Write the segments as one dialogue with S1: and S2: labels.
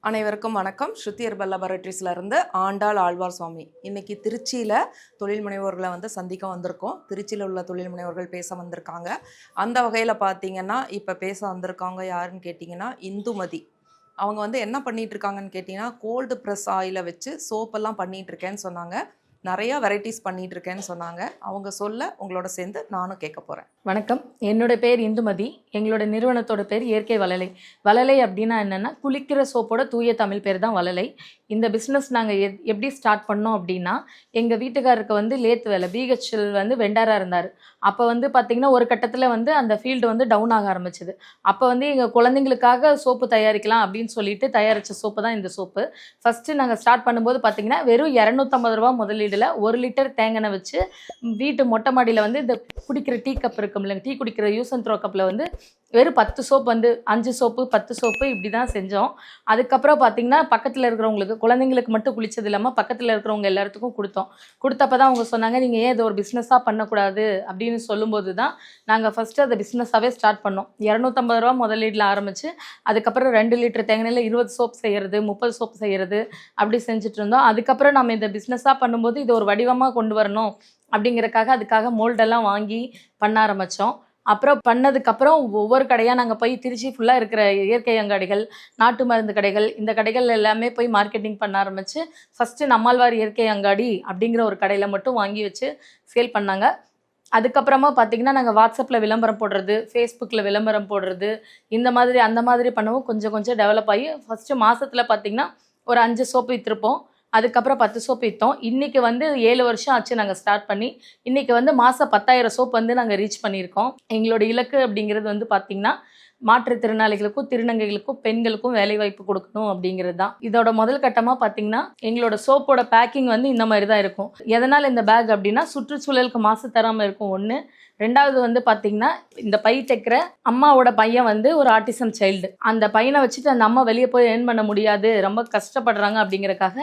S1: அனைவருக்கும் வணக்கம். ஸ்ருதி ஹெர்பல் லேபரேட்டரிஸ்ல இருந்து ஆண்டாள் ஆழ்வார் சுவாமி. இன்னைக்கு திருச்சியில் தொழில் முனைவோர்களை சந்திக்க வந்திருக்கோம். திருச்சியில் உள்ள தொழில் முனைவோர்கள் பேச வந்திருக்காங்க. அந்த வகையில் பார்த்தீங்கன்னா இப்போ பேச வந்திருக்காங்க யாருன்னு கேட்டிங்கன்னா இந்துமதி. அவங்க என்ன பண்ணிட்டு இருக்காங்கன்னு கேட்டிங்கன்னா கோல்டு ப்ரெஸ் ஆயிலை வச்சு சோப்பெல்லாம் பண்ணிட்டு இருக்கேன்னு சொன்னாங்க. நிறைய வெரைட்டிஸ் பண்ணிட்டு இருக்கேன்னு சொன்னாங்க. அவங்க சொல்ல உங்களோட சேர்ந்து நானும் கேட்க போகிறேன்.
S2: வணக்கம், என்னோட பேர் இந்துமதி. எங்களோட நிறுவனத்தோட பேர் இயற்கை வளலை. வளலை அப்படின்னா என்னென்னா குளிக்கிற சோப்போட தூய தமிழ் பேர் தான் வளலை. இந்த பிஸ்னஸ் நாங்கள் எப்படி ஸ்டார்ட் பண்ணோம் அப்படின்னா, எங்கள் வீட்டுக்காரருக்கு லேத் வேலை பிஹெச்எல் வெண்டாராக இருந்தார். அப்போ பார்த்திங்கன்னா ஒரு கட்டத்தில் அந்த ஃபீல்டு டவுன் ஆக ஆரம்பிச்சிது. அப்போ எங்கள் குழந்தைங்களுக்காக சோப்பு தயாரிக்கலாம் அப்படின்னு சொல்லிட்டு தயாரித்த சோப்பு தான் இந்த சோப்பு. ஃபஸ்ட்டு நாங்கள் ஸ்டார்ட் பண்ணும்போது பார்த்திங்கன்னா வெறும் 250 ரூபா முதலீடில் 1 லிட்டர் தேங்காய் வச்சு வீட்டு மொட்டை மாடியில் இந்த குடிக்கிற டீ கப் இருக்கும் இல்லைங்க, டீ குடிக்கிற யூஸ் அண்ட் த்ரோ கப்பில் வெறும் 10 சோப்பு 5 சோப்பு 10 சோப்பு இப்படி தான் செஞ்சோம். அதுக்கப்புறம் பார்த்திங்கன்னா பக்கத்தில் இருக்கிறவங்களுக்கு குழந்தைங்களுக்கு மட்டும் குளித்தது இல்லாமல் பக்கத்தில் இருக்கிறவங்க எல்லாத்துக்கும் கொடுத்தப்போ தான் அவங்க சொன்னாங்க, நீங்கள் ஏன் இதை ஒரு பிஸ்னஸாக பண்ணக்கூடாது அப்படின்னு சொல்லும்போது தான் நாங்கள் ஃபஸ்ட்டு அதை பிஸ்னஸாகவே ஸ்டார்ட் பண்ணோம். 250 ரூபா முதலீடில் ஆரம்பித்து அதுக்கப்புறம் 2 லிட்டர் தேங்காயில் 20 சோப் செய்கிறது, 30 சோப் செய்கிறது அப்படி செஞ்சுட்டு இருந்தோம். அதுக்கப்புறம் நம்ம இந்த பிஸ்னஸாக பண்ணும்போது இது ஒரு வடிவமாக கொண்டு வரணும் அப்படிங்கிறக்காக அதுக்காக மோல்டெல்லாம் வாங்கி பண்ண ஆரம்பித்தோம். அப்புறம் பண்ணதுக்கப்புறம் ஒவ்வொரு கடையாக நாங்கள் போய் திருச்சி ஃபுல்லாக இருக்கிற இயற்கை அங்காடிகள், நாட்டு மருந்து கடைகள், இந்த கடைகள் எல்லாமே போய் மார்க்கெட்டிங் பண்ண ஆரம்பித்து ஃபஸ்ட்டு நம்மாழ்வார் இயற்கை அங்காடி அப்படிங்கிற ஒரு கடையில் மட்டும் வாங்கி வச்சு சேல் பண்ணாங்க. அதுக்கப்புறமா பார்த்திங்கன்னா நாங்கள் வாட்ஸ்அப்பில் விளம்பரம் போடுறது, ஃபேஸ்புக்கில் விளம்பரம் போடுறது, இந்த மாதிரி அந்த மாதிரி பண்ணவும் கொஞ்சம் கொஞ்சம் டெவலப் ஆகி ஃபஸ்ட்டு மாதத்தில் பார்த்திங்கன்னா ஒரு 5 சோப்பு விற்றுருப்போம். அதுக்கப்புறம் 10 சோப்பு விற்றோம். இன்றைக்கி 7 வருஷம் ஆச்சு நாங்கள் ஸ்டார்ட் பண்ணி. இன்றைக்கி மாதம் 10,000 சோப் நாங்கள் ரீச் பண்ணியிருக்கோம். எங்களோட இலக்கு அப்படிங்கிறது பார்த்திங்கன்னா மாற்றுத்திறனாளிகளுக்கும் திருநங்கைகளுக்கும் பெண்களுக்கும் வேலைவாய்ப்பு கொடுக்கணும் அப்படிங்கிறது தான். இதோட முதல் கட்டமாக பார்த்திங்கன்னா எங்களோட சோப்போட பேக்கிங் இந்த மாதிரி தான் இருக்கும். எதனால் இந்த பேக் அப்படின்னா சுற்றுச்சூழலுக்கு மாசு தராமல் இருக்கும் ஒன்று. ரெண்டாவது பார்த்திங்கன்னா இந்த பை தைக்கிற அம்மாவோட பையன் ஒரு ஆட்டிசம் சைல்டு. அந்த பையனை வச்சுட்டு அந்த அம்மா வெளியே போய் ஏர்ன் பண்ண முடியாது, ரொம்ப கஷ்டப்படுறாங்க அப்படிங்கிறக்காக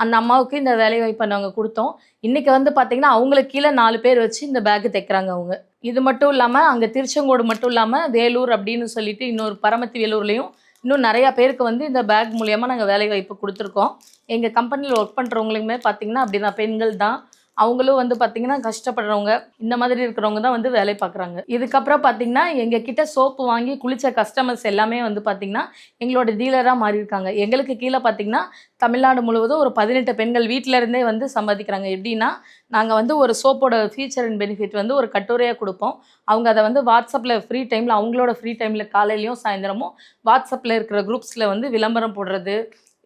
S2: அந்த அம்மாவுக்கு இந்த வேலைவாய்ப்பை நாங்கள் கொடுத்தோம். இன்றைக்கி பார்த்திங்கன்னா அவங்களுக்கு கீழே 4 பேர் வச்சு இந்த பேக்கு தைக்கிறாங்க அவங்க. இது மட்டும் இல்லாமல் அங்கே திருச்செங்கோடு மட்டும் இல்லாமல் வேலூர் அப்படின்னு சொல்லிட்டு இன்னொரு பரமத்தி வேலூர்லேயும் இன்னும் நிறையா பேருக்கு இந்த பேக் மூலியமாக நாங்கள் வேலைவாய்ப்பு கொடுத்துருக்கோம். எங்கள் கம்பெனியில் ஒர்க் பண்ணுறவங்களுக்குமே பார்த்திங்கன்னா அப்படி தான், பெண்கள் தான். அவங்களும் பார்த்திங்கன்னா கஷ்டப்படுறவங்க இந்த மாதிரி இருக்கிறவங்க தான் வேலை பார்க்குறாங்க. இதுக்கப்புறம் பார்த்திங்கன்னா எங்கள் கிட்ட சோப்பு வாங்கி குளித்த கஸ்டமர்ஸ் எல்லாமே பார்த்திங்கன்னா எங்களோட டீலராக மாறியிருக்காங்க. எங்களுக்கு கீழே பார்த்திங்கன்னா தமிழ்நாடு முழுவதும் ஒரு 18 பெண்கள் வீட்டில் இருந்தே சம்பாதிக்கிறாங்க. எப்படின்னா நாங்கள் ஒரு சோப்போட ஃபீச்சர் அண்ட் பெனிஃபிட் ஒரு கட்டுரையாக கொடுப்போம். அவங்க அதை வாட்ஸ்அப்பில் ஃப்ரீ டைமில் அவங்களோட ஃப்ரீ டைமில் காலையிலையும் சாயந்தரமும் வாட்ஸ்அப்பில் இருக்கிற குரூப்ஸில் விளம்பரம் போடுறது,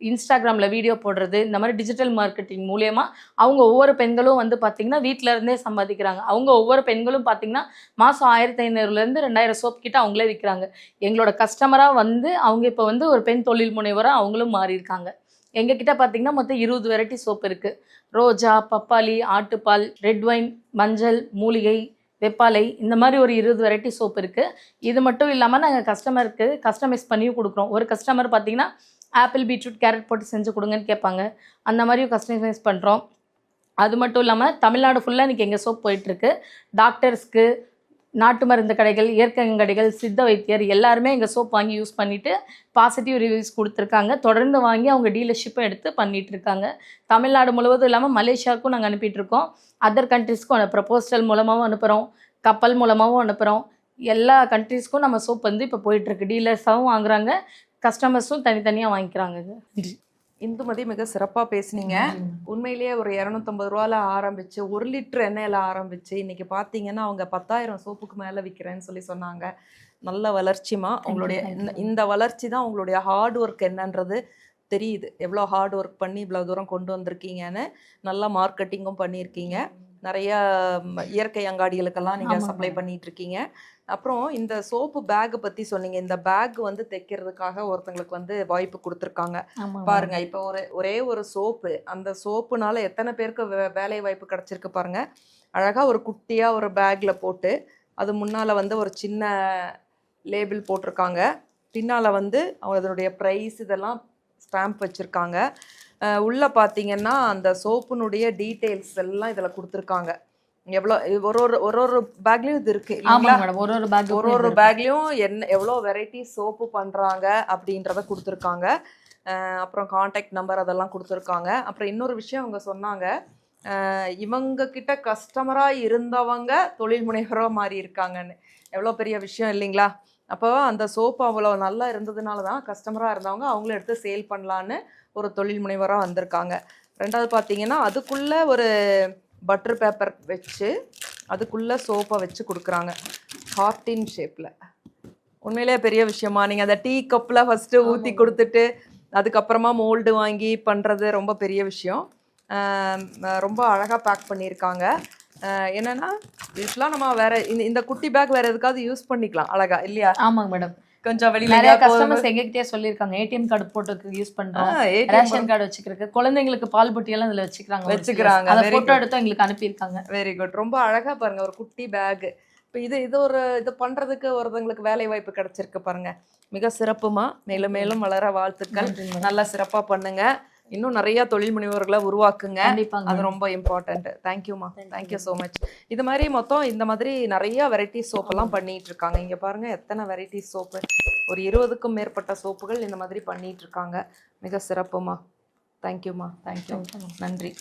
S2: இன்ஸ்டாகிராமில் வீடியோ போடுறது, இந்த மாதிரி டிஜிட்டல் மார்க்கெட்டிங் மூலயமா அவங்க ஒவ்வொரு பெண்களும் பார்த்திங்கன்னா வீட்டில் இருந்தே சம்பாதிக்கிறாங்க. அவங்க ஒவ்வொரு பெண்களும் பார்த்திங்கன்னா மாதம் 1500லேருந்து 2000 சோப் கிட்ட அவங்களே விற்கிறாங்க. எங்களோட கஸ்டமராக அவங்க இப்போ ஒரு பெண் தொழில் முனைவராக அவங்களும் மாறியிருக்காங்க. எங்ககிட்ட பார்த்திங்கன்னா மொத்தம் 20 வெரைட்டி சோப் இருக்குது. ரோஜா, பப்பாளி, ஆட்டுப்பால், ரெட் ஒயின், மஞ்சள், மூலிகை, வெப்பாலை, இந்த மாதிரி ஒரு 20 வெரைட்டி சோப் இருக்குது. இது மட்டும் இல்லாமல் நாங்கள் கஸ்டமருக்கு கஸ்டமைஸ் பண்ணியும் கொடுக்குறோம். ஒரு கஸ்டமர் பார்த்திங்கன்னா ஆப்பிள், பீட்ரூட், கேரட் போட்டு செஞ்சு கொடுங்கன்னு கேட்பாங்க. அந்த மாதிரியும் கஸ்டமைஸ் பண்ணுறோம். அது மட்டும் இல்லாமல் தமிழ்நாடு ஃபுல்லாக இன்றைக்கி எங்கள் சோப் போயிட்டுருக்கு. டாக்டர்ஸ்க்கு, நாட்டு மருந்து கடைகள், இயற்கை கடைகள், சித்த வைத்தியர் எல்லாருமே எங்கள் சோப் வாங்கி யூஸ் பண்ணிவிட்டு பாசிட்டிவ் ரிவ்யூஸ் கொடுத்துருக்காங்க. தொடர்ந்து வாங்கி அவங்க டீலர்ஷிப்பும் எடுத்து பண்ணிகிட்ருக்காங்க. தமிழ்நாடு முழுவதும் இல்லாமல் மலேசியாவுக்கும் நாங்கள் அனுப்பிட்டுருக்கோம். அதர் கண்ட்ரிஸ்க்கும் அனுப்புகிறோம். போஸ்டல் மூலமாகவும் அனுப்புகிறோம், கப்பல் மூலமாகவும் அனுப்புகிறோம். எல்லா கண்ட்ரிஸ்க்கும் நம்ம சோப் இப்போ போயிட்டுருக்கு. டீலர்ஸாகவும் வாங்குறாங்க, கஸ்டமர்ஸும் தனித்தனியாக வாங்கிக்கிறாங்க.
S1: இந்துமதி மிக சிறப்பாக பேசுனீங்க. உண்மையிலேயே ஒரு 250 ரூபாயில் ஆரம்பித்து 1 லிட்டர் எண்ணெயில் ஆரம்பித்து இன்றைக்கி பார்த்தீங்கன்னா அவங்க 10,000 சோப்புக்கு மேலே விற்கிறேன்னு சொன்னாங்க. நல்ல வளர்ச்சிமா. உங்களுடைய இந்த வளர்ச்சி தான் உங்களுடைய ஹார்ட் ஒர்க் என்னன்றது தெரியுது. எவ்வளோ ஹார்ட் ஒர்க் பண்ணி இவ்வளோ தூரம் கொண்டு வந்திருக்கீங்கன்னு. நல்லா மார்க்கெட்டிங்கும் பண்ணியிருக்கீங்க. நிறைய இயற்கை அங்காடிகளுக்கெல்லாம் நீங்கள் சப்ளை பண்ணிட்டு இருக்கீங்க. அப்புறம் இந்த சோப்பு பேக்கை பற்றி சொன்னீங்க. இந்த பேக் தைக்கிறதுக்காக ஒருத்தங்களுக்கு வாய்ப்பு கொடுத்துருக்காங்க பாருங்க. இப்போ ஒரே ஒரு சோப்பு, அந்த சோப்புனால எத்தனை பேருக்கு வேலை வாய்ப்பு கிடச்சிருக்கு பாருங்க. அழகாக ஒரு குட்டியாக ஒரு பேக்கில் போட்டு அது முன்னால் ஒரு சின்ன லேபிள் போட்டிருக்காங்க. பின்னால் அதனுடைய ப்ரைஸ் இதெல்லாம் ஸ்டாம்ப் வச்சுருக்காங்க. உள்ளே பார்த்தீங்கன்னா அந்த சோப்புனுடைய டீட்டெயில்ஸ் எல்லாம் இதில் கொடுத்துருக்காங்க. எவ்வளோ ஒரு பேக்லேயும் இது இருக்குது. ஒரு பேக்லேயும் எவ்வளோ வெரைட்டி சோப்பு பண்ணுறாங்க அப்படின்றத கொடுத்துருக்காங்க. அப்புறம் காண்டாக்ட் நம்பர் அதெல்லாம் கொடுத்துருக்காங்க. அப்புறம் இன்னொரு விஷயம் அவங்க சொன்னாங்க, இவங்க கிட்ட கஸ்டமராக இருந்தவங்க தொழில் முனைவராக மாறி இருக்காங்கன்னு. எவ்வளோ பெரிய விஷயம் இல்லைங்களா? அப்போ அந்த சோப்பு அவ்வளோ நல்லா இருந்ததுனால தான் கஸ்டமராக இருந்தவங்க அவங்களும் எடுத்து சேல் பண்ணலான்னு ஒரு தொழில் முனைவராக வந்திருக்காங்க. ரெண்டாவது பார்த்தீங்கன்னா அதுக்குள்ளே ஒரு பட்டர் பேப்பர் வச்சு அதுக்குள்ளே சோப்பை வச்சு கொடுக்குறாங்க ஹார்ட்டின் ஷேப்பில். உண்மையிலேயே பெரிய விஷயமா? நீங்கள் அந்த டீ கப்பில் ஃபஸ்ட்டு ஊற்றி கொடுத்துட்டு அதுக்கப்புறமா மோல்டு வாங்கி பண்ணுறது ரொம்ப பெரிய விஷயம். ரொம்ப அழகாக பேக் பண்ணியிருக்காங்க. என்னன்னா யூஸ்வலாக நம்ம வேற இந்த குட்டி பேக் வேற எதுக்காவது யூஸ் பண்ணிக்கலாம் அழகா இல்லையா?
S2: ஆமாங்க மேடம்.
S1: கொஞ்சம் வெளியில
S2: நிறைய கஸ்டமர்ஸ் எங்ககிட்டயே சொல்லியிருக்காங்க, ஏடிஎம் கார்டு போட்டுக்கு யூஸ் பண்றோம், ரேஷன் கார்டு வச்சுக்கிறதுக்கு, குழந்தைங்களுக்கு பால் பொட்டி எல்லாம் இதுல வச்சுக்கிறாங்க. அதை போட்டோ எடுத்து எங்களுக்கு அனுப்பியிருக்காங்க.
S1: Very good. ரொம்ப அழகா பாருங்க ஒரு குட்டி பேக். இப்போ இது பண்றதுக்கு ஒருத்தவங்களுக்கு வேலை வாய்ப்பு கிடைச்சிருக்கு பாருங்க. மிக சிறப்புமா. மேலும் மேலும் வளர வாழ்த்துக்கள். நல்லா சிறப்பா பண்ணுங்க. இன்னும் நிறைய தொழில் முனைவோர்களை உருவாக்குங்க. அது ரொம்ப இம்பார்ட்டன்ட். தேங்க்யூமா. Thank you so much. இது மாதிரி மொத்தம் இந்த மாதிரி நிறைய வெரைட்டிஸ் சோப்பெல்லாம் பண்ணிட்டு இருக்காங்க. இங்க பாருங்க எத்தனை வெரைட்டிஸ் சோப்பு, ஒரு 20க்கும் மேற்பட்ட சோப்புகள் இந்த மாதிரி பண்ணிட்டு இருக்காங்க. மிக சிறப்புமா. தேங்க்யூமா. தேங்க்யூ. நன்றி.